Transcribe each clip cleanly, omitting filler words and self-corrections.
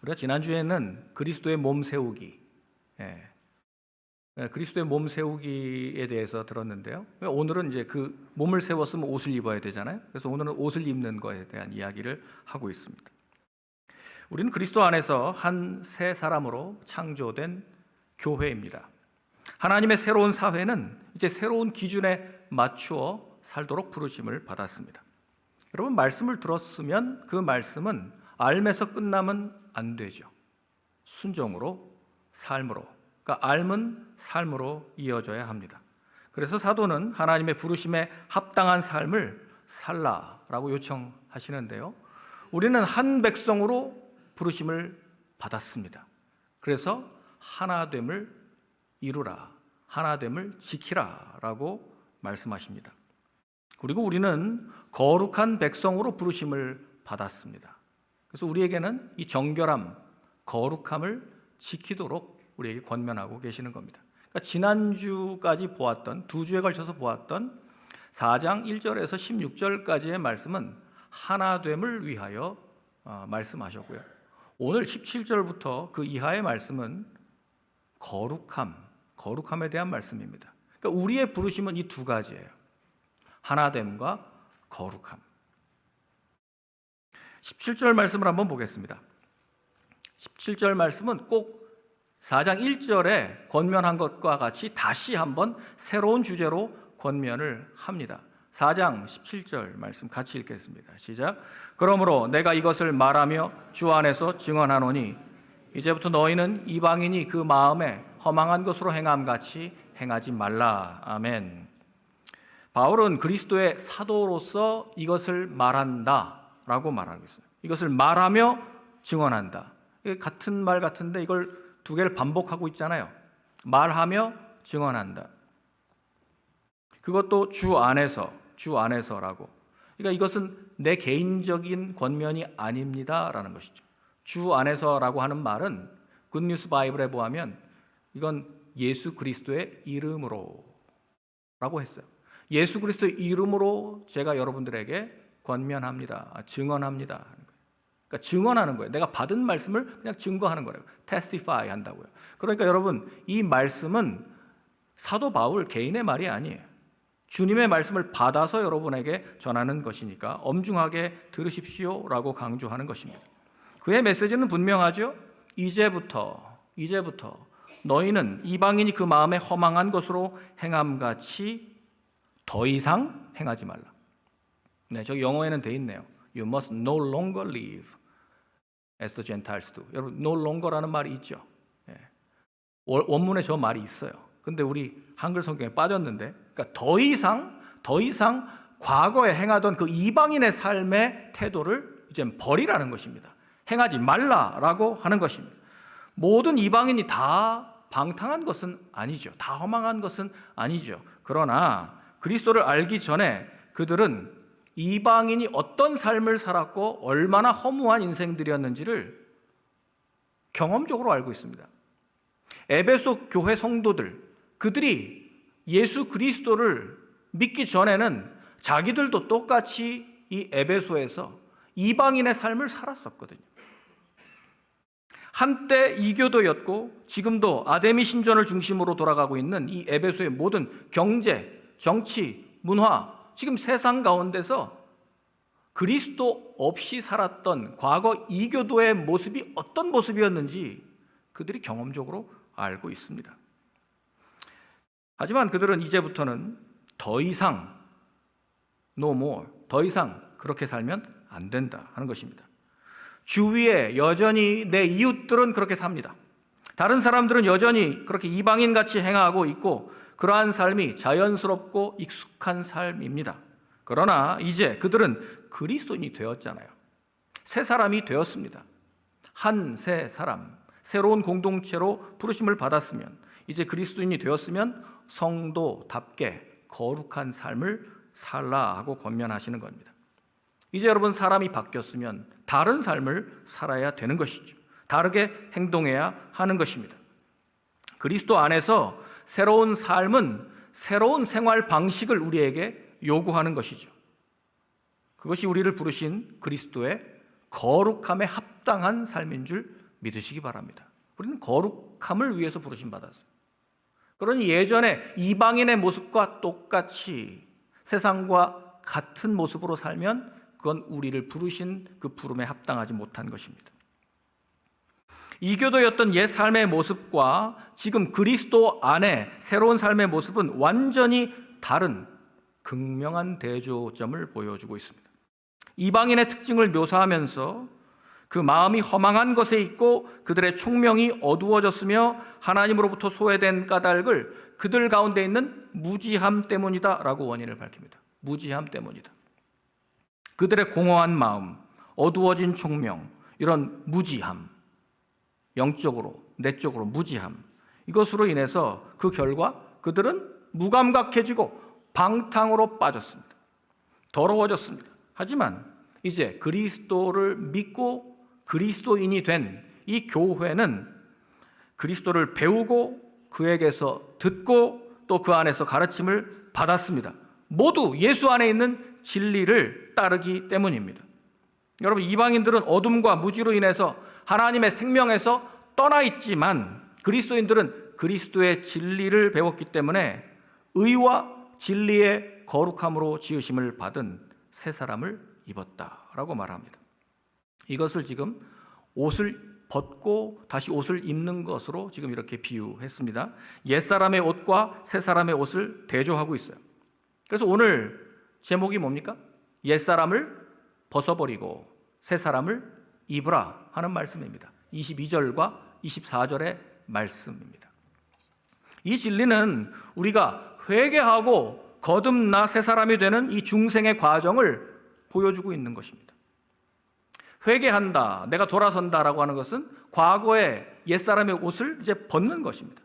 우리가 지난주에는 그리스도의 몸 세우기, 그리스도의 몸 세우기에 대해서 들었는데요. 오늘은 이제 그 몸을 세웠으면 옷을 입어야 되잖아요. 그래서 오늘은 옷을 입는 것에 대한 이야기를 하고 있습니다. 우리는 그리스도 안에서 한 새 사람으로 창조된 교회입니다. 하나님의 새로운 사회는 이제 새로운 기준에 맞추어 살도록 부르심을 받았습니다. 여러분, 말씀을 들었으면 그 말씀은 알면서 끝나면 안 되죠. 순종으로, 삶으로, 그러니까 알면 삶으로 이어져야 합니다. 그래서 사도는 하나님의 부르심에 합당한 삶을 살라라고 요청하시는데요. 우리는 한 백성으로 부르심을 받았습니다. 그래서 하나됨을 이루라, 하나됨을 지키라라고 말씀하십니다. 그리고 우리는 거룩한 백성으로 부르심을 받았습니다. 그래서 우리에게는 이 정결함, 거룩함을 지키도록 우리에게 권면하고 계시는 겁니다. 그러니까 지난주까지 보았던, 2주에 걸쳐서 보았던 4장 1절에서 16절까지의 말씀은 하나됨을 위하여 말씀하셨고요. 오늘 17절부터 그 이하의 말씀은 거룩함에 대한 말씀입니다. 그러니까 우리의 부르심은 이 두 가지예요. 하나됨과 거룩함. 17절 말씀을 한번 보겠습니다. 17절 말씀은 꼭 4장 1절에 권면한 것과 같이 다시 한번 새로운 주제로 권면을 합니다. 4장 17절 말씀 같이 읽겠습니다. 시작. 그러므로 내가 이것을 말하며 주 안에서 증언하노니 이제부터 너희는 이방인이 그 마음에 허망한 것으로 행함같이 행하지 말라. 아멘. 바울은 그리스도의 사도로서 이것을 말한다라고 말하고 있어요. 이것을 말하며 증언한다. 이게 같은 말 같은데 이걸 두 개를 반복하고 있잖아요. 말하며 증언한다. 그것도 주 안에서라고. 그러니까 이것은 내 개인적인 권면이 아닙니다라는 것이죠. 주 안에서라고 하는 말은 굿뉴스 바이블에 보면 이건 예수 그리스도의 이름으로라고 했어요. 예수 그리스도의 이름으로 제가 여러분들에게 권면합니다. 증언합니다. 그러니까 증언하는 거예요. 내가 받은 말씀을 그냥 증거하는 거예요. testify 한다고요. 그러니까 여러분, 이 말씀은 사도 바울 개인의 말이 아니에요. 주님의 말씀을 받아서 여러분에게 전하는 것이니까 엄중하게 들으십시오라고 강조하는 것입니다. 그의 메시지는 분명하죠. 이제부터 너희는 이방인이 그 마음에 허망한 것으로 행함같이 더 이상 행하지 말라. 네, 저기 영어에는 돼 있네요. You must no longer live as the Gentiles do. 여러분, no longer라는 말이 있죠. 네. 원문에 저 말이 있어요. 근데 우리 한글 성경에 빠졌는데, 그러니까 더 이상 과거에 행하던 그 이방인의 삶의 태도를 이제 버리라는 것입니다. 행하지 말라라고 하는 것입니다. 모든 이방인이 다 방탕한 것은 아니죠. 다 허망한 것은 아니죠. 그러나 그리스도를 알기 전에 그들은 이방인이 어떤 삶을 살았고 얼마나 허무한 인생들이었는지를 경험적으로 알고 있습니다. 에베소 교회 성도들, 그들이 예수 그리스도를 믿기 전에는 자기들도 똑같이 이 에베소에서 이방인의 삶을 살았었거든요. 한때 이교도였고 지금도 아데미 신전을 중심으로 돌아가고 있는 이 에베소의 모든 경제, 정치, 문화, 지금 세상 가운데서 그리스도 없이 살았던 과거 이교도의 모습이 어떤 모습이었는지 그들이 경험적으로 알고 있습니다. 하지만 그들은 이제부터는 더 이상 no more, 더 이상 그렇게 살면 안 된다 하는 것입니다. 주위에 여전히 내 이웃들은 그렇게 삽니다. 다른 사람들은 여전히 그렇게 이방인같이 행하고 있고 그러한 삶이 자연스럽고 익숙한 삶입니다. 그러나 이제 그들은 그리스도인이 되었잖아요. 새 사람이 되었습니다. 한 새 사람, 새로운 공동체로 부르심을 받았으면, 이제 그리스도인이 되었으면 성도답게 거룩한 삶을 살라 하고 권면하시는 겁니다. 이제 여러분, 사람이 바뀌었으면 다른 삶을 살아야 되는 것이죠. 다르게 행동해야 하는 것입니다. 그리스도 안에서 새로운 삶은 새로운 생활 방식을 우리에게 요구하는 것이죠. 그것이 우리를 부르신 그리스도의 거룩함에 합당한 삶인 줄 믿으시기 바랍니다. 우리는 거룩함을 위해서 부르심 받았어요. 그러니 예전에 이방인의 모습과 똑같이 세상과 같은 모습으로 살면 그건 우리를 부르신 그 부름에 합당하지 못한 것입니다. 이교도였던 옛 삶의 모습과 지금 그리스도 안에 새로운 삶의 모습은 완전히 다른 극명한 대조점을 보여주고 있습니다. 이방인의 특징을 묘사하면서 그 마음이 허망한 것에 있고 그들의 총명이 어두워졌으며 하나님으로부터 소외된 까닭을 그들 가운데 있는 무지함 때문이다 라고 원인을 밝힙니다. 무지함 때문이다. 그들의 공허한 마음, 어두워진 총명, 이런 무지함, 영적으로, 내적으로 무지함, 이것으로 인해서 그 결과 그들은 무감각해지고 방탕으로 빠졌습니다. 더러워졌습니다. 하지만 이제 그리스도를 믿고 그리스도인이 된 이 교회는 그리스도를 배우고 그에게서 듣고 또 그 안에서 가르침을 받았습니다. 모두 예수 안에 있는 진리를 따르기 때문입니다. 여러분, 이방인들은 어둠과 무지로 인해서 하나님의 생명에서 떠나 있지만 그리스도인들은 그리스도의 진리를 배웠기 때문에 의와 진리의 거룩함으로 지으심을 받은 새 사람을 입었다라고 말합니다. 이것을 지금 옷을 벗고 다시 옷을 입는 것으로 지금 이렇게 비유했습니다. 옛사람의 옷과 새사람의 옷을 대조하고 있어요. 그래서 오늘 제목이 뭡니까? 옛사람을 벗어버리고 새사람을 입으라 하는 말씀입니다. 22절과 24절의 말씀입니다. 이 진리는 우리가 회개하고 거듭나 새사람이 되는 이 중생의 과정을 보여주고 있는 것입니다. 회개한다, 내가 돌아선다라고 하는 것은 과거의 옛사람의 옷을 이제 벗는 것입니다.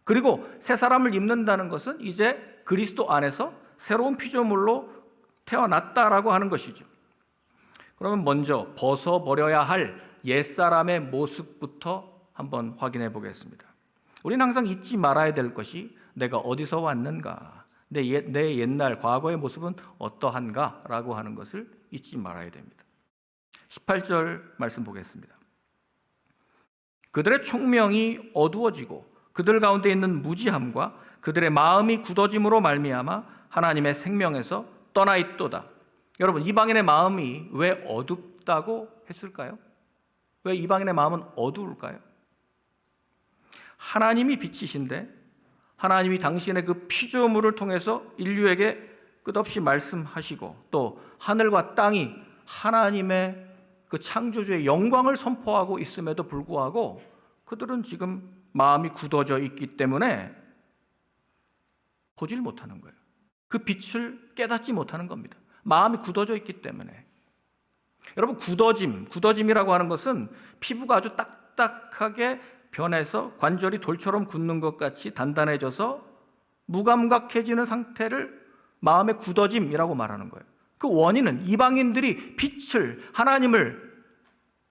그리고 새 사람을 입는다는 것은 이제 그리스도 안에서 새로운 피조물로 태어났다라고 하는 것이죠. 그러면 먼저 벗어버려야 할 옛사람의 모습부터 한번 확인해 보겠습니다. 우리는 항상 잊지 말아야 될 것이 내가 어디서 왔는가, 내 옛날 과거의 모습은 어떠한가 라고 하는 것을 잊지 말아야 됩니다. 18절 말씀 보겠습니다. 그들의 총명이 어두워지고 그들 가운데 있는 무지함과 그들의 마음이 굳어짐으로 말미암아 하나님의 생명에서 떠나 있도다. 여러분, 이방인의 마음이 왜 어둡다고 했을까요? 왜 이방인의 마음은 어두울까요? 하나님이 빛이신데 하나님이 당신의 그 피조물을 통해서 인류에게 끝없이 말씀하시고 또 하늘과 땅이 하나님의 그 창조주의 영광을 선포하고 있음에도 불구하고 그들은 지금 마음이 굳어져 있기 때문에 보질 못하는 거예요. 그 빛을 깨닫지 못하는 겁니다. 마음이 굳어져 있기 때문에. 여러분, 굳어짐이라고 하는 것은 피부가 아주 딱딱하게 변해서 관절이 돌처럼 굳는 것 같이 단단해져서 무감각해지는 상태를 마음의 굳어짐이라고 말하는 거예요. 그 원인은 이방인들이 빛을, 하나님을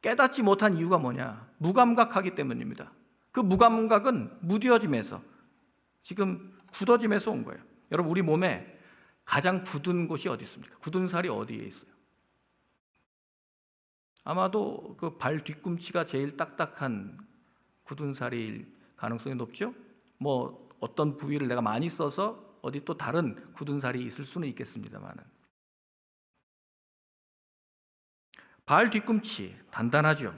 깨닫지 못한 이유가 뭐냐? 무감각하기 때문입니다. 그 무감각은 무뎌짐에서, 지금 굳어짐에서 온 거예요. 여러분, 우리 몸에 가장 굳은 곳이 어디 있습니까? 굳은 살이 어디에 있어요? 아마도 그 발 뒤꿈치가 제일 딱딱한 굳은 살일 가능성이 높죠? 뭐 어떤 부위를 내가 많이 써서 어디 또 다른 굳은 살이 있을 수는 있겠습니다만은. 발 뒤꿈치 단단하죠.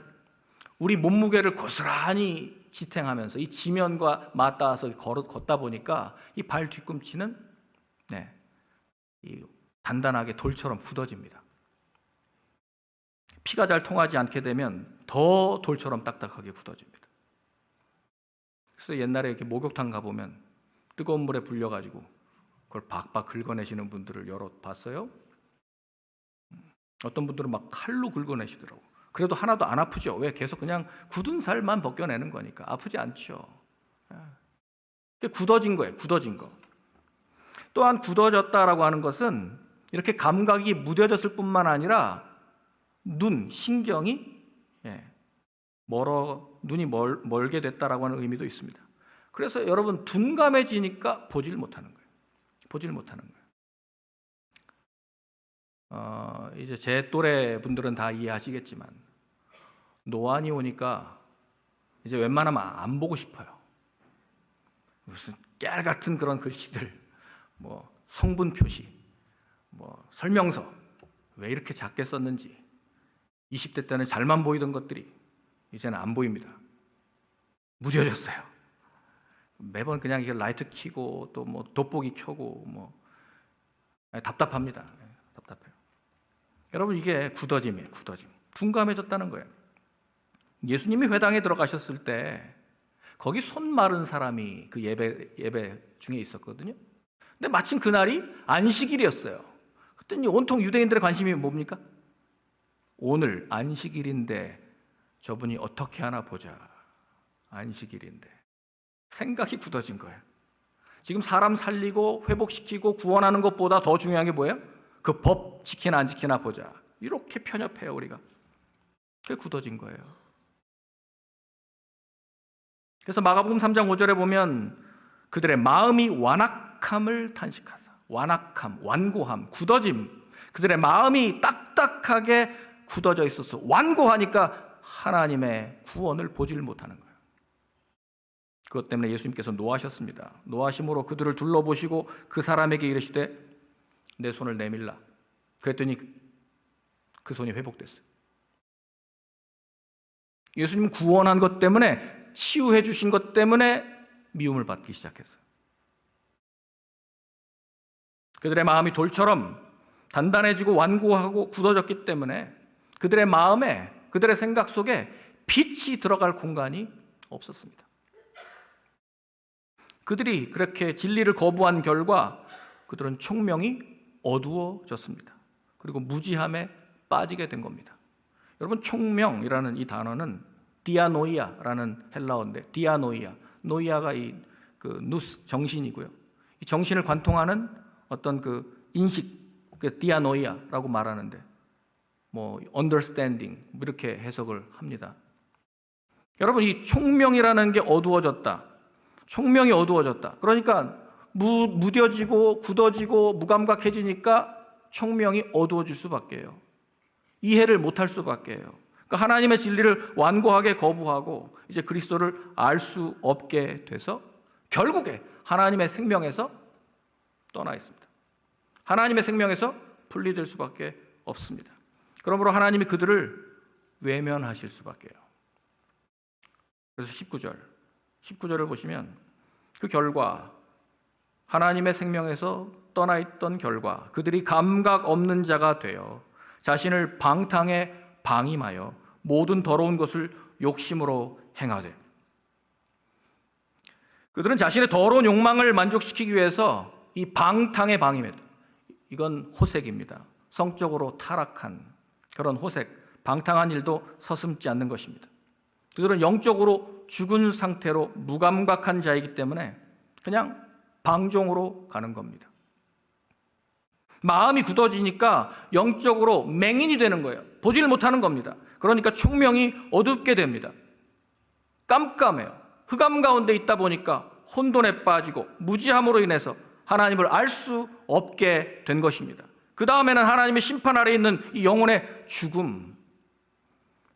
우리 몸무게를 고스란히 지탱하면서 이 지면과 맞닿아서 걷다 보니까 이 발 뒤꿈치는 이 단단하게 돌처럼 굳어집니다. 피가 잘 통하지 않게 되면 더 돌처럼 딱딱하게 굳어집니다. 그래서 옛날에 이렇게 목욕탕 가보면 뜨거운 물에 불려가지고 그걸 박박 긁어내시는 분들을 여러 봤어요. 어떤 분들은 막 칼로 긁어내시더라고. 그래도 하나도 안 아프죠. 왜? 계속 그냥 굳은 살만 벗겨내는 거니까 아프지 않죠. 굳어진 거예요. 굳어진 거. 또한 굳어졌다라고 하는 것은 이렇게 감각이 무뎌졌을 뿐만 아니라 눈, 신경이 눈이 멀게 됐다라고 하는 의미도 있습니다. 그래서 여러분, 둔감해지니까 보질 못하는 거예요. 보질 못하는 거예요. 이제 제 또래 분들은 다 이해하시겠지만 노안이 오니까 이제 웬만하면 안 보고 싶어요. 무슨 깨알 같은 그런 글씨들, 뭐 성분 표시, 뭐 설명서 왜 이렇게 작게 썼는지, 20대 때는 잘만 보이던 것들이 이제는 안 보입니다. 무뎌졌어요. 매번 그냥 이게 라이트 켜고 또 뭐 돋보기 켜고 뭐 답답합니다. 답답해요. 여러분, 이게 굳어짐이에요. 굳어짐. 둔감해졌다는 거예요. 예수님이 회당에 들어가셨을 때 거기 손 마른 사람이 그 예배 중에 있었거든요. 근데 마침 그날이 안식일이었어요. 그랬더니 온통 유대인들의 관심이 뭡니까? 오늘 안식일인데 저분이 어떻게 하나 보자. 안식일인데. 생각이 굳어진 거예요. 지금 사람 살리고 회복시키고 구원하는 것보다 더 중요한 게 뭐예요? 그 법 지키나 안 지키나 보자. 이렇게 편협해요, 우리가. 그게 굳어진 거예요. 그래서 마가복음 3장 5절에 보면 그들의 마음이 완악함을 탄식하사. 완악함, 완고함, 굳어짐. 그들의 마음이 딱딱하게 굳어져 있어서 완고하니까 하나님의 구원을 보질 못하는 거예요. 그것 때문에 예수님께서 노하셨습니다. 노하심으로 그들을 둘러보시고 그 사람에게 이르시되 내 손을 내밀라. 그랬더니 그 손이 회복됐어요. 예수님 구원한 것 때문에, 치유해 주신 것 때문에 미움을 받기 시작했어요. 그들의 마음이 돌처럼 단단해지고 완고하고 굳어졌기 때문에 그들의 마음에, 그들의 생각 속에 빛이 들어갈 공간이 없었습니다. 그들이 그렇게 진리를 거부한 결과 그들은 총명이 어두워졌습니다. 그리고 무지함에 빠지게 된 겁니다. 여러분, 총명이라는 이 단어는 디아노이아라는 헬라어인데, 디아노이아, 노이아가 그 누스, 정신이고요. 이 정신을 관통하는 어떤 그 인식, 그 디아노이아라고 말하는데, 뭐 understanding 이렇게 해석을 합니다. 여러분, 이 총명이라는 게 어두워졌다. 총명이 어두워졌다. 그러니까 무뎌지고 굳어지고 무감각해지니까 총명이 어두워질 수밖에요. 이해를 못할 수밖에요. 그러니까 하나님의 진리를 완고하게 거부하고 이제 그리스도를 알 수 없게 돼서 결국에 하나님의 생명에서 떠나 있습니다. 하나님의 생명에서 분리될 수밖에 없습니다. 그러므로 하나님이 그들을 외면하실 수밖에요. 그래서 19절을 보시면 그 결과, 하나님의 생명에서 떠나 있던 결과 그들이 감각 없는 자가 되어 자신을 방탕에 방임하여 모든 더러운 것을 욕심으로 행하되. 그들은 자신의 더러운 욕망을 만족시키기 위해서 이 방탕에 방임했다. 이건 호색입니다. 성적으로 타락한 그런 호색, 방탕한 일도 서슴지 않는 것입니다. 그들은 영적으로 죽은 상태로 무감각한 자이기 때문에 그냥 방종으로 가는 겁니다. 마음이 굳어지니까 영적으로 맹인이 되는 거예요. 보지를 못하는 겁니다. 그러니까 총명이 어둡게 됩니다. 깜깜해요. 흑암 가운데 있다 보니까 혼돈에 빠지고 무지함으로 인해서 하나님을 알 수 없게 된 것입니다. 그 다음에는 하나님의 심판 아래 있는 이 영혼의 죽음,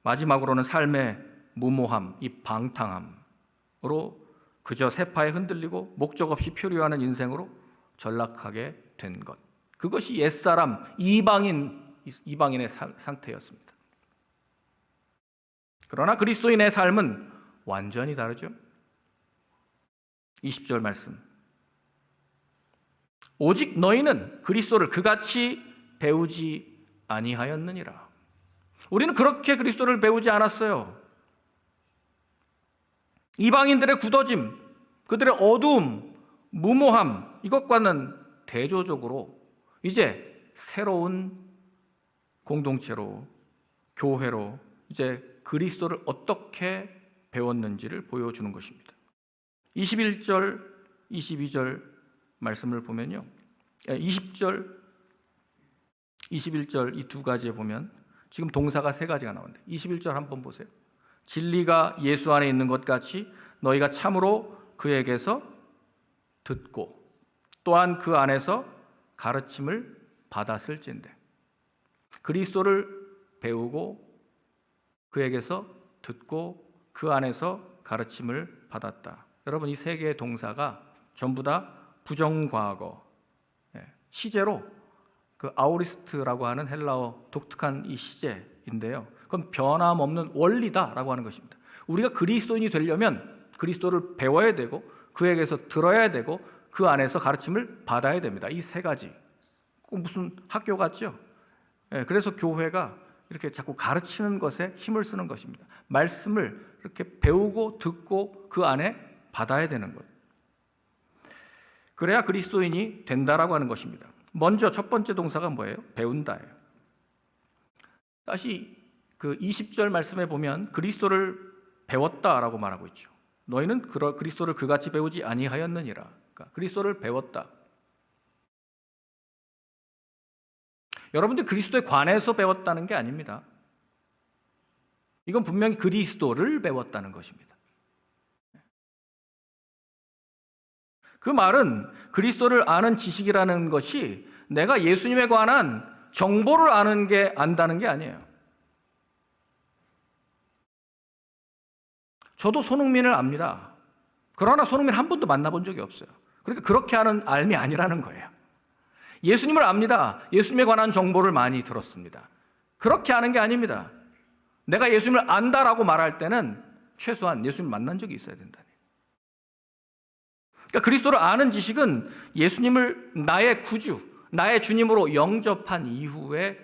마지막으로는 삶의 무모함, 이 방탕함으로 그저 세파에 흔들리고 목적 없이 표류하는 인생으로 전락하게 된 것. 그것이 옛사람, 이방인의 상태였습니다. 그러나 그리스도인의 삶은 완전히 다르죠. 20절 말씀. 오직 너희는 그리스도를 그같이 배우지 아니하였느니라. 우리는 그렇게 그리스도를 배우지 않았어요. 이방인들의 굳어짐, 그들의 어두움, 무모함, 이것과는 대조적으로 이제 새로운 공동체로, 교회로 이제 그리스도를 어떻게 배웠는지를 보여주는 것입니다. 21절, 22절 말씀을 보면요, 20절, 21절 이 두 가지에 보면 지금 동사가 세 가지가 나오는데 21절 한번 보세요. 진리가 예수 안에 있는 것 같이 너희가 참으로 그에게서 듣고 또한 그 안에서 가르침을 받았을진데. 그리스도를 배우고 그에게서 듣고 그 안에서 가르침을 받았다. 여러분, 이 세 개의 동사가 전부 다 부정과거, 시제로 그 아우리스트라고 하는 헬라어 독특한 이 시제인데요. 그건 변함없는 원리다라고 하는 것입니다. 우리가 그리스도인이 되려면 그리스도를 배워야 되고 그에게서 들어야 되고 그 안에서 가르침을 받아야 됩니다. 이 세 가지. 꼭 무슨 학교 같죠? 그래서 교회가 이렇게 자꾸 가르치는 것에 힘을 쓰는 것입니다. 말씀을 이렇게 배우고 듣고 그 안에 받아야 되는 것. 그래야 그리스도인이 된다라고 하는 것입니다. 먼저 첫 번째 동사가 뭐예요? 배운다예요. 다시 그 20절 말씀에 보면 그리스도를 배웠다라고 말하고 있죠. 너희는 그리스도를 그같이 배우지 아니하였느니라. 그러니까 그리스도를 배웠다. 여러분들 그리스도에 관해서 배웠다는 게 아닙니다. 이건 분명히 그리스도를 배웠다는 것입니다. 그 말은 그리스도를 아는 지식이라는 것이 내가 예수님에 관한 정보를 안다는 게 아니에요. 저도 손흥민을 압니다. 그러나 손흥민 한 번도 만나본 적이 없어요. 그러니까 그렇게 하는 알미 아니라는 거예요. 예수님을 압니다. 예수님에 관한 정보를 많이 들었습니다. 그렇게 하는 게 아닙니다. 내가 예수님을 안다라고 말할 때는 최소한 예수님을 만난 적이 있어야 된다. 그러니까 그리스도를 아는 지식은 예수님을 나의 구주, 나의 주님으로 영접한 이후에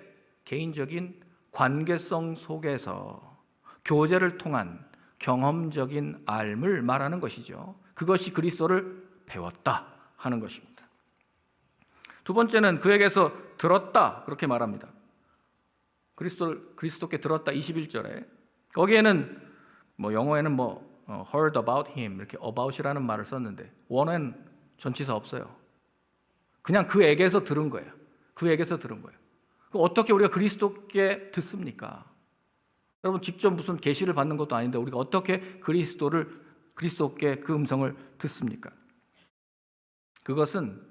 개인적인 관계성 속에서 교제를 통한 경험적인 알을 말하는 것이죠. 그것이 그리스도를 배웠다 하는 것입니다. 두 번째는 그에게서 들었다 그렇게 말합니다. 그리스도께 들었다 21절에 거기에는 영어에는 heard about him 이렇게 about이라는 말을 썼는데 원어에는 전치사 없어요. 그냥 그에게서 들은 거예요. 그에게서 들은 거예요. 어떻게 우리가 그리스도께 듣습니까? 여러분 직접 무슨 계시를 받는 것도 아닌데 우리가 어떻게 그리스도께 그 음성을 듣습니까? 그것은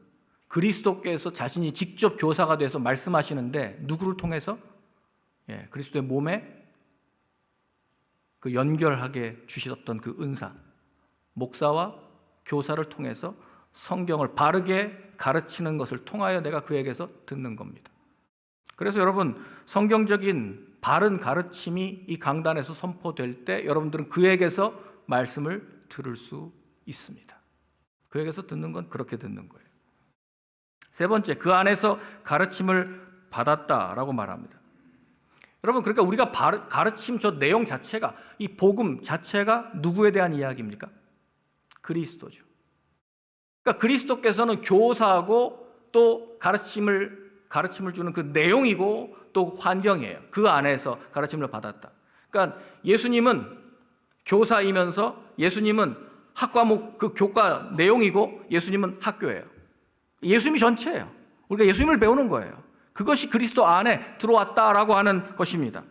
그리스도께서 자신이 직접 교사가 돼서 말씀하시는데 누구를 통해서? 그리스도의 몸에 그 연결하게 주셨던 그 은사, 목사와 교사를 통해서 성경을 바르게 가르치는 것을 통하여 내가 그에게서 듣는 겁니다. 그래서 여러분 성경적인 바른 가르침이 이 강단에서 선포될 때 여러분들은 그에게서 말씀을 들을 수 있습니다. 그에게서 듣는 건 그렇게 듣는 거예요. 세 번째, 그 안에서 가르침을 받았다라고 말합니다. 여러분 그러니까 우리가 가르침 저 내용 자체가 이 복음 자체가 누구에 대한 이야기입니까? 그리스도죠. 그러니까 그리스도께서는 교사하고 또 가르침을 주는 그 내용이고 또 환경이에요. 그 안에서 가르침을 받았다. 그러니까 예수님은 교사이면서 예수님은 학과목 그 교과 내용이고 예수님은 학교예요. 예수님이 전체예요. 우리가 예수님을 배우는 거예요. 그것이 그리스도 안에 들어왔다라고 하는 것입니다.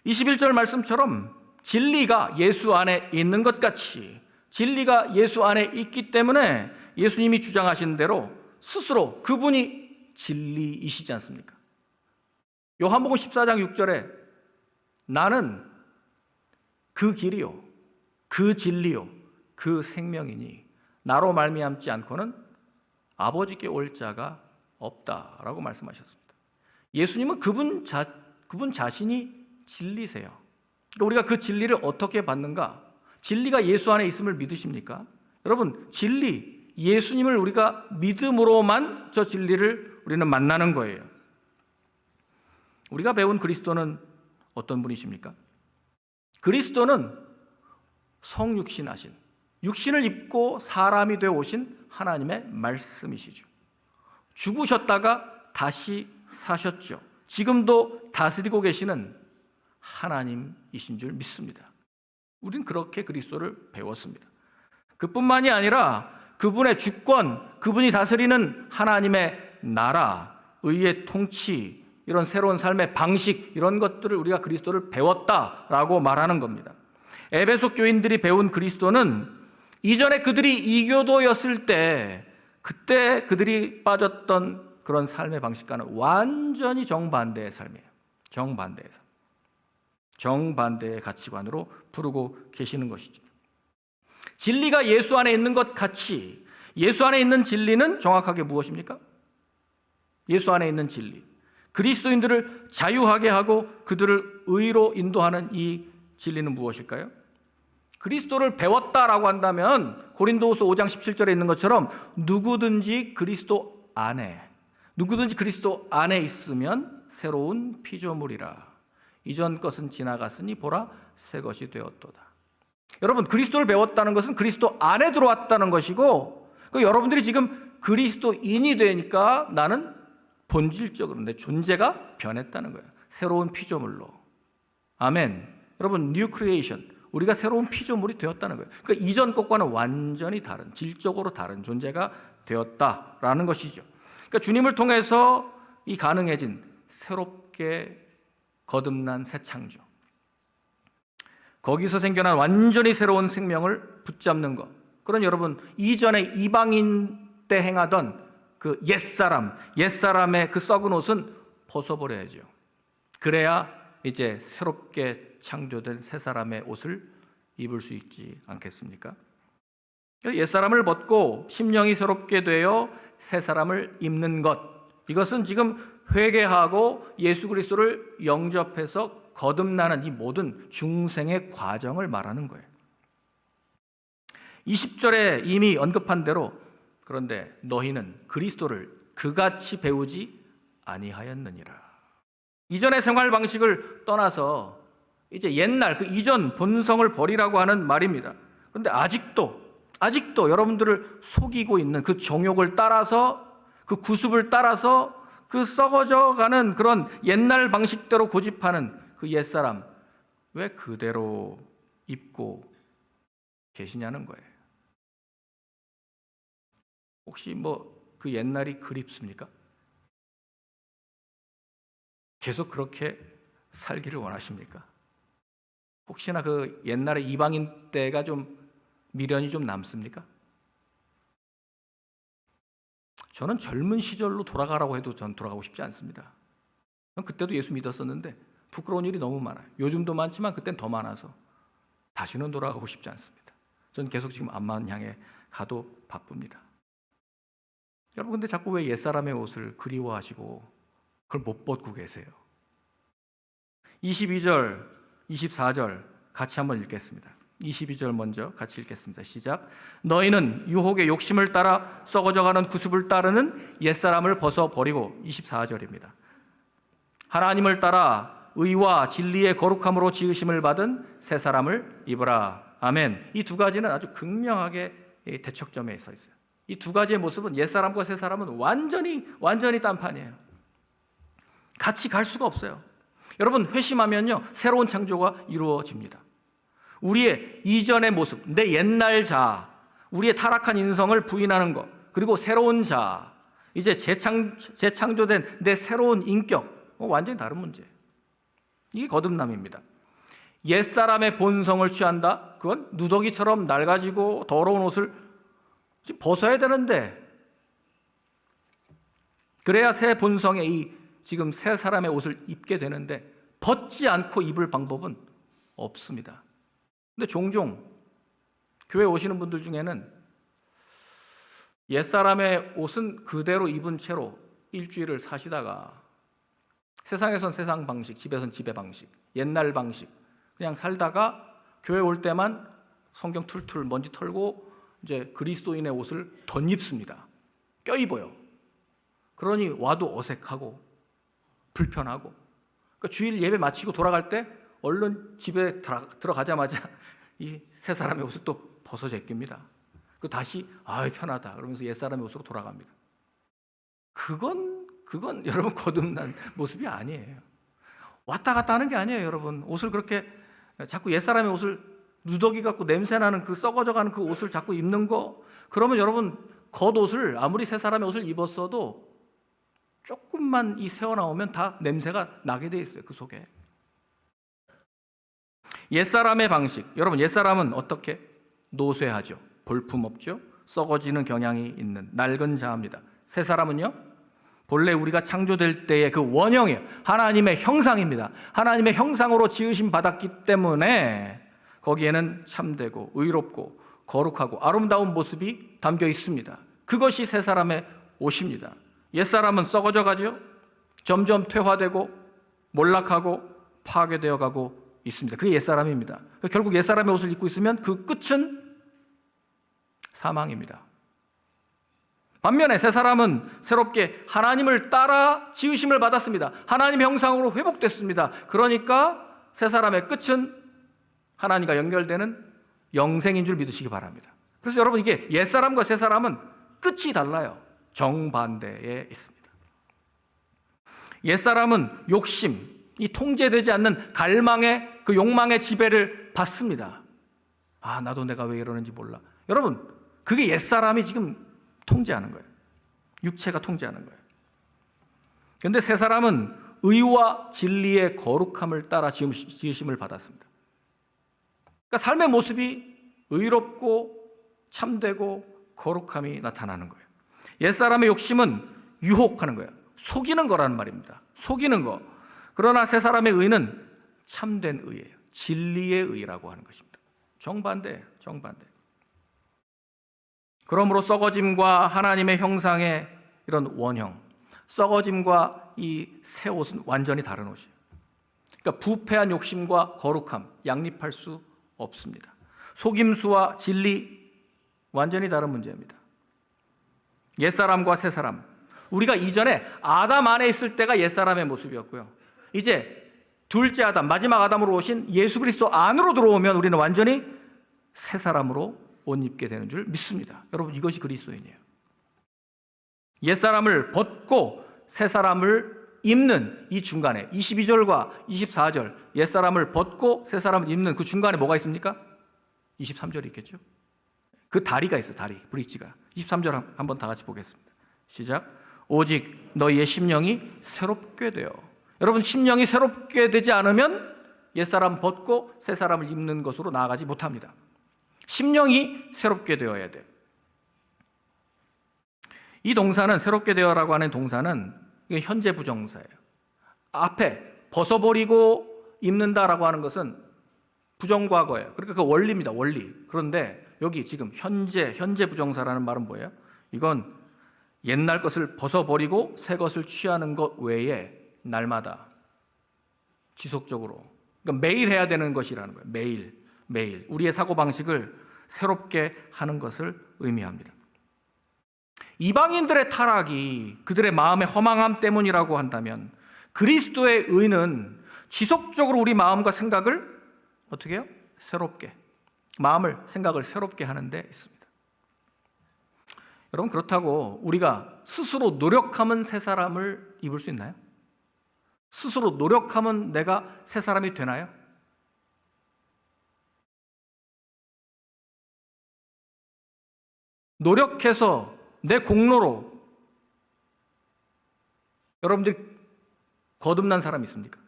21절 말씀처럼 진리가 예수 안에 있는 것 같이 진리가 예수 안에 있기 때문에 예수님이 주장하신 대로 스스로 그분이 진리이시지 않습니까? 요한복음 14장 6절에 나는 그 길이요 그 진리요 그 생명이니 나로 말미암지 않고는 아버지께 올 자가 없다라고 말씀하셨습니다. 예수님은 그분 자신이 진리세요. 그러니까 우리가 그 진리를 어떻게 받는가? 진리가 예수 안에 있음을 믿으십니까? 여러분 진리, 예수님을 우리가 믿음으로만 저 진리를 우리는 만나는 거예요. 우리가 배운 그리스도는 어떤 분이십니까? 그리스도는 성육신하신, 육신을 입고 사람이 되어 오신 하나님의 말씀이시죠. 죽으셨다가 다시 사셨죠. 지금도 다스리고 계시는 하나님이신 줄 믿습니다. 우린 그렇게 그리스도를 배웠습니다. 그뿐만이 아니라 그분의 주권, 그분이 다스리는 하나님의 나라, 의의 통치, 이런 새로운 삶의 방식, 이런 것들을 우리가 그리스도를 배웠다라고 말하는 겁니다. 에베소 교인들이 배운 그리스도는 이전에 그들이 이교도였을 때 그때 그들이 빠졌던 그런 삶의 방식과는 완전히 정반대의 삶이에요. 정반대의 삶. 정반대의 가치관으로 부르고 계시는 것이죠. 진리가 예수 안에 있는 것 같이 예수 안에 있는 진리는 정확하게 무엇입니까? 예수 안에 있는 진리. 그리스도인들을 자유하게 하고 그들을 의로 인도하는 이 진리는 무엇일까요? 그리스도를 배웠다라고 한다면 고린도후서 5장 17절에 있는 것처럼 누구든지 그리스도 안에 있으면 새로운 피조물이라. 이전 것은 지나갔으니 보라 새 것이 되었도다. 여러분, 그리스도를 배웠다는 것은 그리스도 안에 들어왔다는 것이고, 여러분들이 지금 그리스도인이 되니까 나는 본질적으로 내 존재가 변했다는 거예요. 새로운 피조물로. 아멘. 여러분, 뉴 크리에이션, 우리가 새로운 피조물이 되었다는 거예요. 그러니까 이전 것과는 완전히 다른, 질적으로 다른 존재가 되었다라는 것이죠. 그러니까 주님을 통해서 이 가능해진 새롭게 거듭난 새 창조, 거기서 생겨난 완전히 새로운 생명을 붙잡는 것. 그런 여러분, 이전에 이방인 때 행하던 그 옛사람의 그 썩은 옷은 벗어버려야죠. 그래야 이제 새롭게 창조된 새 사람의 옷을 입을 수 있지 않겠습니까? 옛사람을 벗고 심령이 새롭게 되어 새 사람을 입는 것, 이것은 지금 회개하고 예수 그리스도를 영접해서 거듭나는 이 모든 중생의 과정을 말하는 거예요. 20절에 이미 언급한 대로 그런데 너희는 그리스도를 그같이 배우지 아니하였느니라. 이전의 생활 방식을 떠나서 이제 옛날 그 이전 본성을 버리라고 하는 말입니다. 그런데 아직도 여러분들을 속이고 있는 그 정욕을 따라서, 그 구습을 따라서 그 썩어져가는 그런 옛날 방식대로 고집하는 그 옛사람, 왜 그대로 입고 계시냐는 거예요. 혹시 그 옛날이 그립습니까? 계속 그렇게 살기를 원하십니까? 혹시나 그 옛날의 이방인 때가 좀 미련이 좀 남습니까? 저는 젊은 시절로 돌아가라고 해도 전 돌아가고 싶지 않습니다. 전 그때도 예수 믿었었는데 부끄러운 일이 너무 많아요. 요즘도 많지만 그땐 더 많아서 다시는 돌아가고 싶지 않습니다. 전 계속 지금 암만 향해 가도 바쁩니다. 여러분, 근데 자꾸 왜 옛사람의 옷을 그리워하시고 그걸 못 벗고 계세요? 22절, 24절 같이 한번 읽겠습니다. 22절 먼저 같이 읽겠습니다. 시작. 너희는 유혹의 욕심을 따라 썩어져가는 구습을 따르는 옛사람을 벗어버리고, 24절입니다. 하나님을 따라 의와 진리의 거룩함으로 지으심을 받은 새 사람을 입으라. 아멘. 이 두 가지는 아주 극명하게 대척점에 서 있어요. 이 두 가지의 모습은 옛사람과 새 사람은 완전히 딴판이에요. 같이 갈 수가 없어요. 여러분, 회심하면요 새로운 창조가 이루어집니다. 우리의 이전의 모습, 내 옛날 자, 우리의 타락한 인성을 부인하는 것, 그리고 새로운 자, 이제 재창조된 내 새로운 인격, 완전히 다른 문제예요. 이게 거듭남입니다. 옛사람의 본성을 취한다? 그건 누더기처럼 낡아지고 더러운 옷을 벗어야 되는데, 그래야 새 본성의 이 지금 새 사람의 옷을 입게 되는데 벗지 않고 입을 방법은 없습니다. 근데 종종 교회 오시는 분들 중에는 옛사람의 옷은 그대로 입은 채로 일주일을 사시다가 세상에선 세상 방식, 집에선 집의 방식, 옛날 방식 그냥 살다가 교회 올 때만 성경 툴툴 먼지 털고 이제 그리스도인의 옷을 덧입습니다. 껴입어요. 그러니 와도 어색하고 불편하고, 그러니까 주일 예배 마치고 돌아갈 때 얼른 집에 들어가자마자 이 새 사람의 옷을 또 벗어 제낍니다. 그 다시 편하다 그러면서 옛 사람의 옷으로 돌아갑니다. 그건 여러분 거듭난 모습이 아니에요. 왔다 갔다 하는 게 아니에요. 여러분, 옷을 그렇게 자꾸 옛 사람의 옷을 누더기 갖고 냄새나는 그 썩어져가는 그 옷을 자꾸 입는 거, 그러면 여러분 겉옷을 아무리 새 사람의 옷을 입었어도 조금만 이 새어나오면 다 냄새가 나게 돼 있어요. 그 속에. 옛사람의 방식, 여러분 옛사람은 어떻게? 노쇠하죠. 볼품없죠. 썩어지는 경향이 있는 낡은 자입니다. 새 사람은요? 본래 우리가 창조될 때의 그 원형이에요. 하나님의 형상입니다. 하나님의 형상으로 지으심 받았기 때문에 거기에는 참되고 의롭고 거룩하고 아름다운 모습이 담겨 있습니다. 그것이 새 사람의 옷입니다. 옛사람은 썩어져 가죠. 점점 퇴화되고 몰락하고 파괴되어 가고 있습니다. 그게 옛사람입니다. 결국 옛사람의 옷을 입고 있으면 그 끝은 사망입니다. 반면에 새 사람은 새롭게 하나님을 따라 지으심을 받았습니다. 하나님의 형상으로 회복됐습니다. 그러니까 새 사람의 끝은 하나님과 연결되는 영생인 줄 믿으시기 바랍니다. 그래서 여러분, 이게 옛사람과 새 사람은 끝이 달라요. 정반대에 있습니다. 옛사람은 욕심, 이 통제되지 않는 갈망의 그 욕망의 지배를 받습니다. 아, 나도 내가 왜 이러는지 몰라. 여러분, 그게 옛사람이 지금 통제하는 거예요. 육체가 통제하는 거예요. 그런데 새 사람은 의와 진리의 거룩함을 따라 지으심을 받았습니다. 그러니까 삶의 모습이 의롭고 참되고 거룩함이 나타나는 거예요. 옛사람의 욕심은 유혹하는 거예요. 속이는 거라는 말입니다. 속이는 거. 그러나 새 사람의 의는 참된 의예요. 진리의 의라고 하는 것입니다. 정반대예요. 정반대. 그러므로 썩어짐과 하나님의 형상의 이런 원형, 썩어짐과 이 새 옷은 완전히 다른 옷이에요. 그러니까 부패한 욕심과 거룩함 양립할 수 없습니다. 속임수와 진리 완전히 다른 문제입니다. 옛사람과 새사람, 우리가 이전에 아담 안에 있을 때가 옛사람의 모습이었고요. 이제 둘째 아담, 마지막 아담으로 오신 예수 그리스도 안으로 들어오면 우리는 완전히 새사람으로 옷 입게 되는 줄 믿습니다. 여러분, 이것이 그리스도인이에요. 옛사람을 벗고 새사람을 입는 이 중간에 22절과 24절, 옛사람을 벗고 새사람을 입는 그 중간에 뭐가 있습니까? 23절이 있겠죠. 그 다리가 있어요. 다리, 브릿지가. 23절 한번 다 같이 보겠습니다. 시작. 오직 너희의 심령이 새롭게 되어. 여러분, 심령이 새롭게 되지 않으면 옛사람 벗고 새사람을 입는 것으로 나아가지 못합니다. 심령이 새롭게 되어야 돼요. 이 동사는, 새롭게 되어라고 하는 동사는 이게 현재 부정사예요. 앞에 벗어버리고 입는다라고 하는 것은 부정과거예요. 그러니까 그 원리입니다. 원리. 그런데 여기 지금 현재 부정사라는 말은 뭐예요? 이건 옛날 것을 벗어버리고 새 것을 취하는 것 외에 날마다 지속적으로, 그러니까 매일 해야 되는 것이라는 거예요. 매일 우리의 사고방식을 새롭게 하는 것을 의미합니다. 이방인들의 타락이 그들의 마음의 허망함 때문이라고 한다면 그리스도의 의는 지속적으로 우리 마음과 생각을 어떻게 해요? 새롭게, 생각을 새롭게 하는 데 있습니다. 여러분, 그렇다고 우리가 스스로 노력하면 새 사람을 입을 수 있나요? 스스로 노력하면 내가 새 사람이 되나요? 노력해서 내 공로로 여러분들 거듭난 사람 있습니까?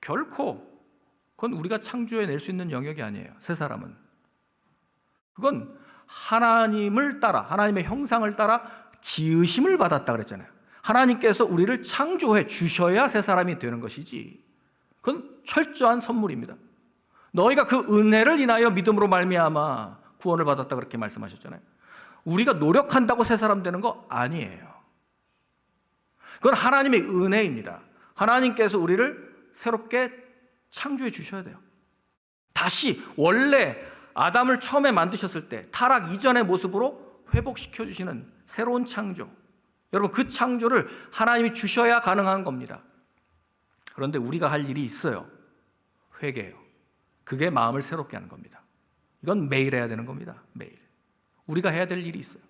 결코 그건 우리가 창조해낼 수 있는 영역이 아니에요. 새 사람은. 그건 하나님을 따라, 하나님의 형상을 따라 지으심을 받았다 그랬잖아요. 하나님께서 우리를 창조해 주셔야 새 사람이 되는 것이지, 그건 철저한 선물입니다. 너희가 그 은혜를 인하여 믿음으로 말미암아 구원을 받았다 그렇게 말씀하셨잖아요. 우리가 노력한다고 새 사람 되는 거 아니에요. 그건 하나님의 은혜입니다. 하나님께서 우리를 새롭게 창조해 주셔야 돼요. 다시 원래 아담을 처음에 만드셨을 때 타락 이전의 모습으로 회복시켜 주시는 새로운 창조, 여러분, 그 창조를 하나님이 주셔야 가능한 겁니다. 그런데 우리가 할 일이 있어요. 회개예요. 그게 마음을 새롭게 하는 겁니다. 이건 매일 해야 되는 겁니다. 매일 우리가 해야 될 일이 있어요.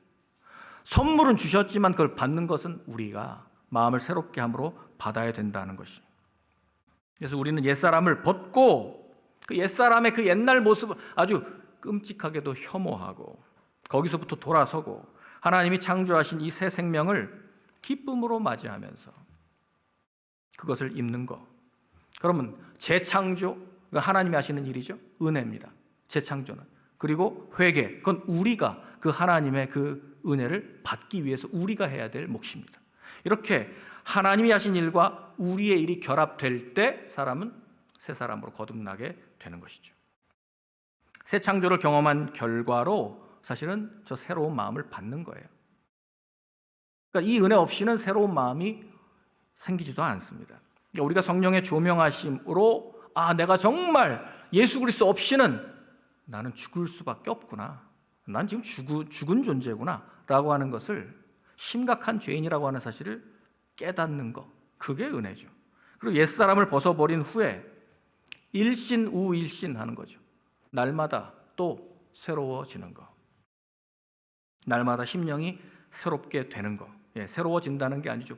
선물은 주셨지만 그걸 받는 것은 우리가 마음을 새롭게 함으로 받아야 된다는 것이. 그래서 우리는 옛사람을 벗고 그 옛사람의 그 옛날 모습을 아주 끔찍하게도 혐오하고 거기서부터 돌아서고 하나님이 창조하신 이 새 생명을 기쁨으로 맞이하면서 그것을 입는 것. 그러면 재창조, 하나님이 하시는 일이죠. 은혜입니다. 재창조는. 그리고 회개, 그건 우리가 그 하나님의 그 은혜를 받기 위해서 우리가 해야 될 몫입니다. 이렇게 하나님이 하신 일과 우리의 일이 결합될 때 사람은 새 사람으로 거듭나게 되는 것이죠. 새 창조를 경험한 결과로 사실은 저 새로운 마음을 받는 거예요. 그러니까 이 은혜 없이는 새로운 마음이 생기지도 않습니다. 그러니까 우리가 성령의 조명하심으로 내가 정말 예수 그리스도 없이는 나는 죽을 수밖에 없구나. 난 지금 죽은 존재구나 라고 하는 것을, 심각한 죄인이라고 하는 사실을 깨닫는 것, 그게 은혜죠. 그리고 옛사람을 벗어버린 후에 일신 우일신 하는 거죠. 날마다 또 새로워지는 거, 날마다 심령이 새롭게 되는 거. 새로워진다는 게 아니죠.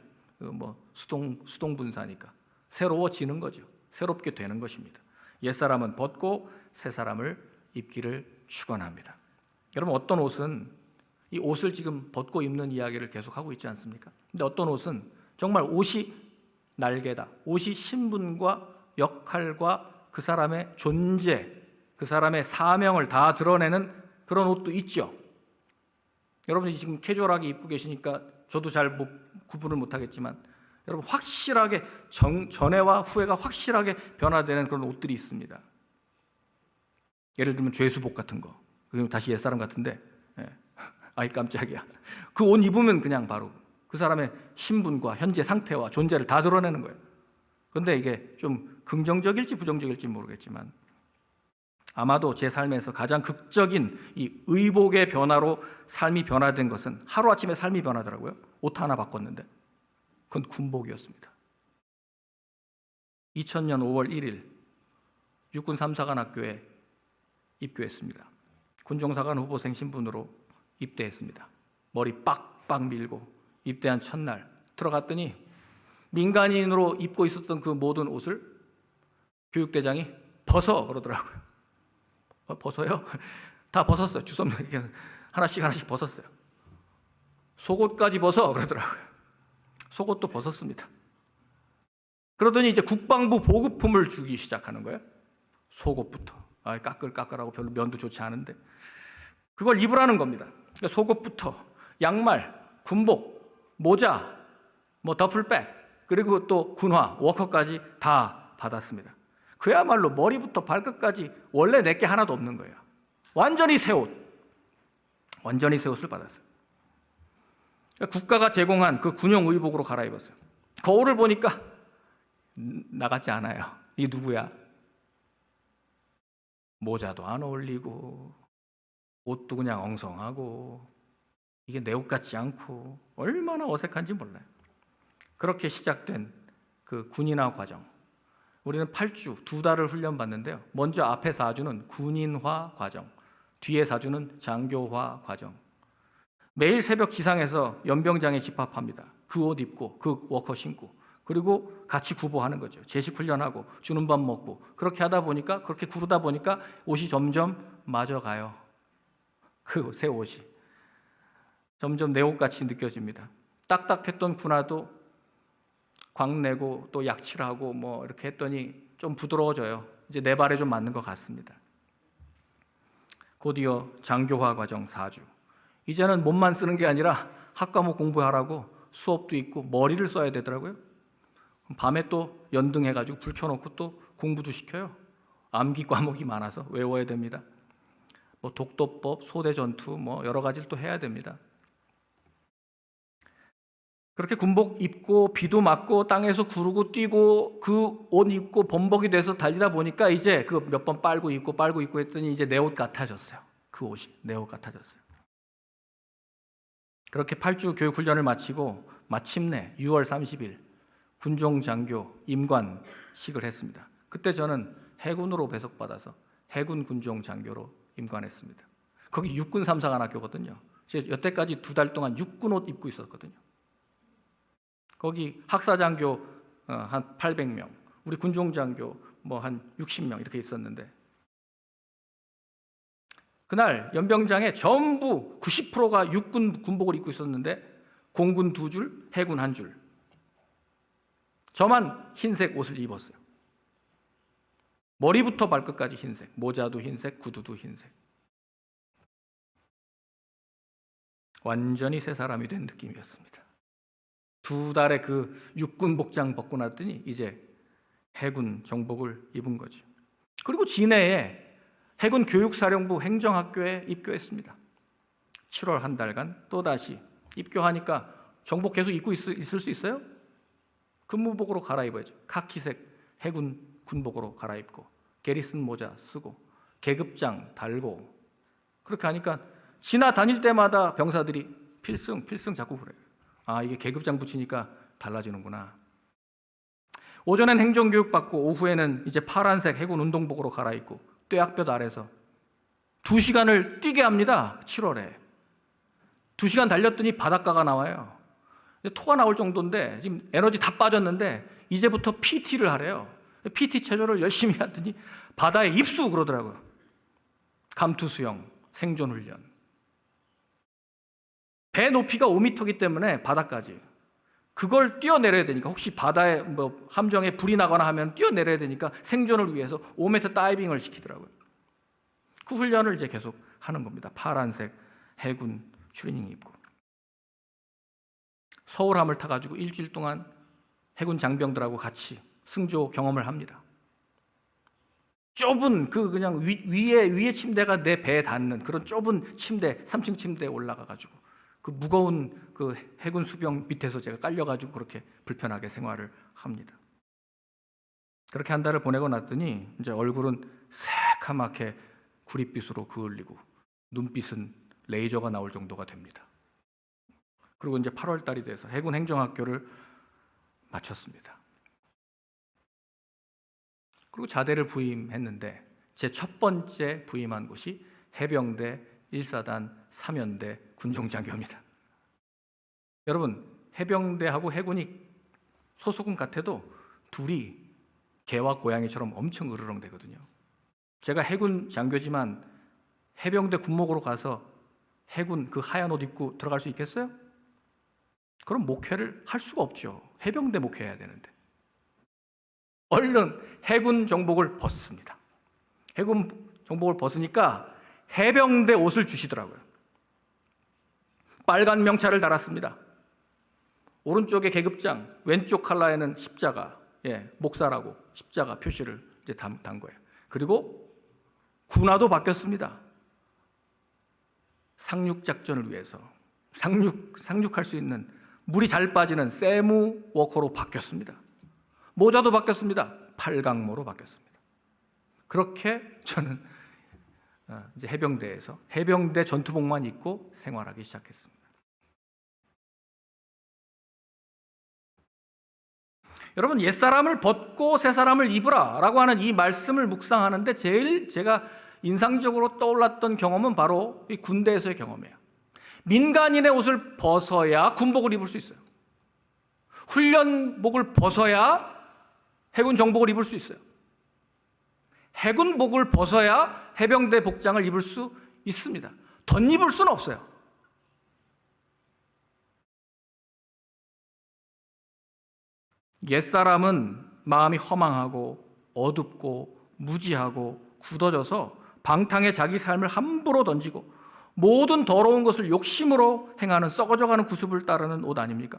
수동 분사니까 새로워지는 거죠. 새롭게 되는 것입니다. 옛사람은 벗고 새 사람을 입기를 축원합니다. 여러분, 어떤 옷은 이 옷을 지금 벗고 입는 이야기를 계속하고 있지 않습니까? 근데 어떤 옷은 정말 옷이 날개다, 옷이 신분과 역할과 그 사람의 존재, 그 사람의 사명을 다 드러내는 그런 옷도 있죠. 여러분이 지금 캐주얼하게 입고 계시니까 저도 잘 구분을 못하겠지만, 여러분 확실하게 전에와 후에가 확실하게 변화되는 그런 옷들이 있습니다. 예를 들면 죄수복 같은 거, 그리고 다시 옛사람 같은데, 아이 깜짝이야. 그 옷 입으면 그냥 바로 그 사람의 신분과 현재 상태와 존재를 다 드러내는 거예요. 그런데 이게 좀 긍정적일지 부정적일지 모르겠지만, 아마도 제 삶에서 가장 극적인 이 의복의 변화로 삶이 변화된 것은, 하루아침에 삶이 변하더라고요. 옷 하나 바꿨는데 그건 군복이었습니다. 2000년 5월 1일 육군 3사관 학교에 입교했습니다. 군종사관 후보생 신분으로 입대했습니다. 머리 빡빡 밀고 입대한 첫날 들어갔더니 민간인으로 입고 있었던 그 모든 옷을 교육대장이 벗어 그러더라고요. 벗어요? 다 벗었어요. 주섬 하나씩 벗었어요. 속옷까지 벗어 그러더라고요. 속옷도 벗었습니다. 그러더니 이제 국방부 보급품을 주기 시작하는 거예요. 속옷부터. 까끌까끌하고 별로 면도 좋지 않은데 그걸 입으라는 겁니다. 그러니까 속옷부터 양말, 군복, 모자, 더플백, 그리고 또 군화, 워커까지 다 받았습니다. 그야말로 머리부터 발끝까지 원래 내게 하나도 없는 거예요. 완전히 새 옷, 완전히 새 옷을 받았어요. 국가가 제공한 그 군용 의복으로 갈아입었어요. 거울을 보니까 나같지 않아요. 이게 누구야? 모자도 안 어울리고 옷도 그냥 엉성하고 이게 내 옷 같지 않고 얼마나 어색한지 몰라요. 그렇게 시작된 그 군인화 과정, 우리는 8주 2달을 훈련받는데요. 먼저 앞에 4주는 군인화 과정, 뒤에 4주는 장교화 과정. 매일 새벽 기상해서 연병장에 집합합니다. 그 옷 입고 그 워커 신고, 그리고 같이 구보하는 거죠. 제식 훈련하고 주는 밥 먹고, 그렇게 하다 보니까, 그렇게 구르다 보니까 옷이 점점 맞아가요. 그 새 옷이 점점 내 옷같이 느껴집니다. 딱딱했던 군화도 광내고 또 약칠하고 이렇게 했더니 좀 부드러워져요. 이제 내 발에 좀 맞는 것 같습니다. 곧이어 장교화 과정 4주. 이제는 몸만 쓰는 게 아니라 학과목 공부하라고 수업도 있고 머리를 써야 되더라고요. 밤에 또 연등해가지고 불 켜놓고 또 공부도 시켜요. 암기 과목이 많아서 외워야 됩니다. 독도법, 소대전투 여러 가지를 또 해야 됩니다. 그렇게 군복 입고 비도 맞고 땅에서 구르고 뛰고 그 옷 입고 범벅이 돼서 달리다 보니까 이제 그 몇 번 빨고 입고 했더니 이제 내 옷 같아졌어요. 그 옷이 내 옷 같아졌어요. 그렇게 8주 교육 훈련을 마치고 마침내 6월 30일 군종 장교 임관식을 했습니다. 그때 저는 해군으로 배속받아서 해군 군종 장교로 임관했습니다. 거기 육군 3사관 학교거든요. 제가 여태까지 2달 동안 육군 옷 입고 있었거든요. 거기 학사장교 한 800명, 우리 군종장교 한 60명 이렇게 있었는데, 그날 연병장에 전부 90%가 육군 군복을 입고 있었는데 공군 2줄, 해군 1줄. 저만 흰색 옷을 입었어요. 머리부터 발끝까지 흰색, 모자도 흰색, 구두도 흰색. 완전히 새 사람이 된 느낌이었습니다. 2달의 그 육군 복장 벗고 났더니 이제 해군 정복을 입은 거죠. 그리고 진해에 해군 교육사령부 행정학교에 입교했습니다. 7월 한 달간 또다시 입교하니까 정복 계속 입고 있을 수 있어요? 근무복으로 갈아입어야죠. 카키색 해군 군복으로 갈아입고 게리슨 모자 쓰고 계급장 달고 그렇게 하니까 지나다닐 때마다 병사들이 필승 자꾸 그래요. 아, 이게 계급장 붙이니까 달라지는구나. 오전엔 행정교육 받고 오후에는 이제 파란색 해군 운동복으로 갈아입고 뙤약볕 아래서 2시간을 뛰게 합니다. 7월에 2시간 달렸더니 바닷가가 나와요. 토가 나올 정도인데 지금 에너지 다 빠졌는데 이제부터 PT를 하래요. PT 체조를 열심히 하더니 바다에 입수 그러더라고요. 감투 수영, 생존 훈련. 배 높이가 5m이기 때문에 바다까지 그걸 뛰어내려야 되니까 혹시 바다에 함정에 불이 나거나 하면 뛰어내려야 되니까 생존을 위해서 5m 다이빙을 시키더라고요. 그 훈련을 이제 계속 하는 겁니다. 파란색 해군 추리닝 입고 서울함을 타가지고 일주일 동안 해군 장병들하고 같이 승조 경험을 합니다. 좁은 그냥 위에 침대가 내 배에 닿는 그런 좁은 침대, 3층 침대에 올라가가지고 그 무거운 그 해군 수병 밑에서 제가 깔려가지고 그렇게 불편하게 생활을 합니다. 그렇게 한 달을 보내고 났더니 이제 얼굴은 새카맣게 구릿빛으로 그을리고 눈빛은 레이저가 나올 정도가 됩니다. 그리고 이제 8월 달이 돼서 해군 행정학교를 마쳤습니다. 그리고 자대를 부임했는데 제 첫 번째 부임한 곳이 해병대 1사단 3연대 군종장교입니다. 여러분, 해병대하고 해군이 소속은 같아도 둘이 개와 고양이처럼 엄청 으르렁대거든요. 제가 해군 장교지만 해병대 군목으로 가서 해군 그 하얀 옷 입고 들어갈 수 있겠어요? 그럼 목회를 할 수가 없죠. 해병대 목회해야 되는데. 얼른 해군 정복을 벗습니다. 해군 정복을 벗으니까 해병대 옷을 주시더라고요. 빨간 명찰을 달았습니다. 오른쪽에 계급장, 왼쪽 칼라에는 십자가, 목사라고 십자가 표시를 이제 단 거예요. 그리고 군화도 바뀌었습니다. 상륙 작전을 위해서 상륙할 수 있는 물이 잘 빠지는 세무 워커로 바뀌었습니다. 모자도 바뀌었습니다. 팔강모로 바뀌었습니다. 그렇게 저는 이제 해병대에서 해병대 전투복만 입고 생활하기 시작했습니다. 여러분, 옛사람을 벗고 새사람을 입으라 라고 하는 이 말씀을 묵상하는데 제일 제가 인상적으로 떠올랐던 경험은 바로 이 군대에서의 경험이에요. 민간인의 옷을 벗어야 군복을 입을 수 있어요. 훈련복을 벗어야 해군 정복을 입을 수 있어요. 해군복을 벗어야 해병대 복장을 입을 수 있습니다. 덧입을 수는 없어요. 옛사람은 마음이 허망하고 어둡고 무지하고 굳어져서 방탕에 자기 삶을 함부로 던지고 모든 더러운 것을 욕심으로 행하는 썩어져가는 구습을 따르는 옷 아닙니까?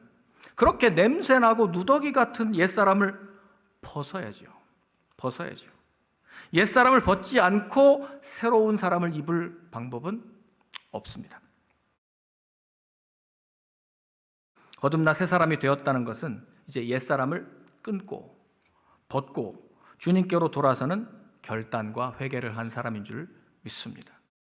그렇게 냄새나고 누더기 같은 옛사람을 벗어야죠. 옛사람을 벗지 않고 새로운 사람을 입을 방법은 없습니다. 거듭나 새 사람이 되었다는 것은 이제 옛사람을 끊고 벗고 주님께로 돌아서는 결단과 회개를 한 사람인 줄 믿습니다.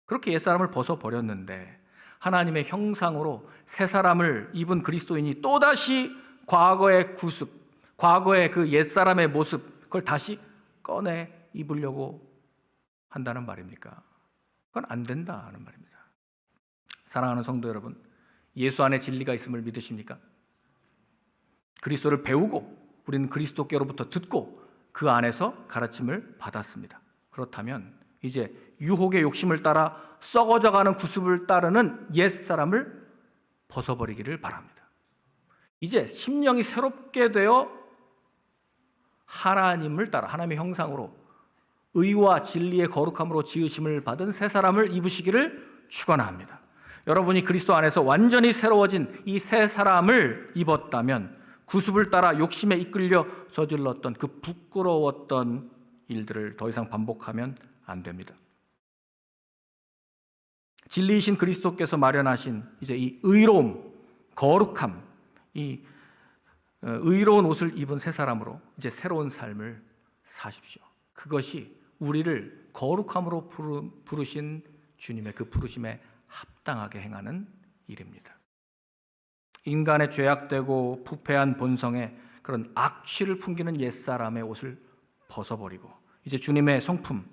그렇게 옛사람을 벗어버렸는데 하나님의 형상으로 새 사람을 입은 그리스도인이 또다시 과거의 구습, 과거의 그 옛사람의 모습, 그걸 다시 꺼내 입으려고 한다는 말입니까? 그건 안 된다는 말입니다. 사랑하는 성도 여러분, 예수 안에 진리가 있음을 믿으십니까? 그리스도를 배우고 우리는 그리스도께로부터 듣고 그 안에서 가르침을 받았습니다. 그렇다면 이제 유혹의 욕심을 따라 썩어져가는 구습을 따르는 옛사람을 벗어버리기를 바랍니다. 이제 심령이 새롭게 되어 하나님을 따라 하나님의 형상으로 의와 진리의 거룩함으로 지으심을 받은 새 사람을 입으시기를 축원합니다. 여러분이 그리스도 안에서 완전히 새로워진 이 새 사람을 입었다면 구습을 따라 욕심에 이끌려 저질렀던 그 부끄러웠던 일들을 더 이상 반복하면 안 됩니다. 진리이신 그리스도께서 마련하신 이제 이 의로움, 거룩함, 이 의로운 옷을 입은 새 사람으로 이제 새로운 삶을 사십시오. 그것이 우리를 거룩함으로 부르신 주님의 그 부르심에 합당하게 행하는 일입니다. 인간의 죄악되고 부패한 본성에 그런 악취를 풍기는 옛사람의 옷을 벗어버리고 이제 주님의 성품,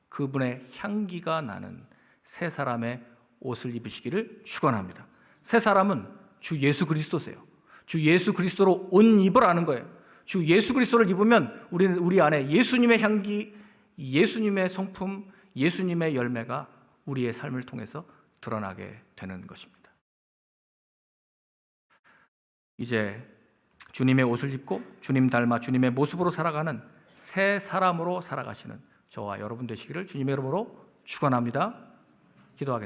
그분의 향기가 나는 새 사람의 옷을 입으시기를 축원합니다. 새 사람은 주 예수 그리스도세요. 주 예수 그리스도로 옷 입으라는 거예요. 주 예수 그리스도를 입으면 우리는 우리 안에 예수님의 향기, 예수님의 성품, 예수님의 열매가 우리의 삶을 통해서 드러나게 되는 것입니다. 이제 주님의 옷을 입고 주님 닮아 주님의 모습으로 살아가는 새 사람으로 살아가시는 저와 여러분 되시기를 주님의 이름으로 축원합니다. 기도하겠습니다.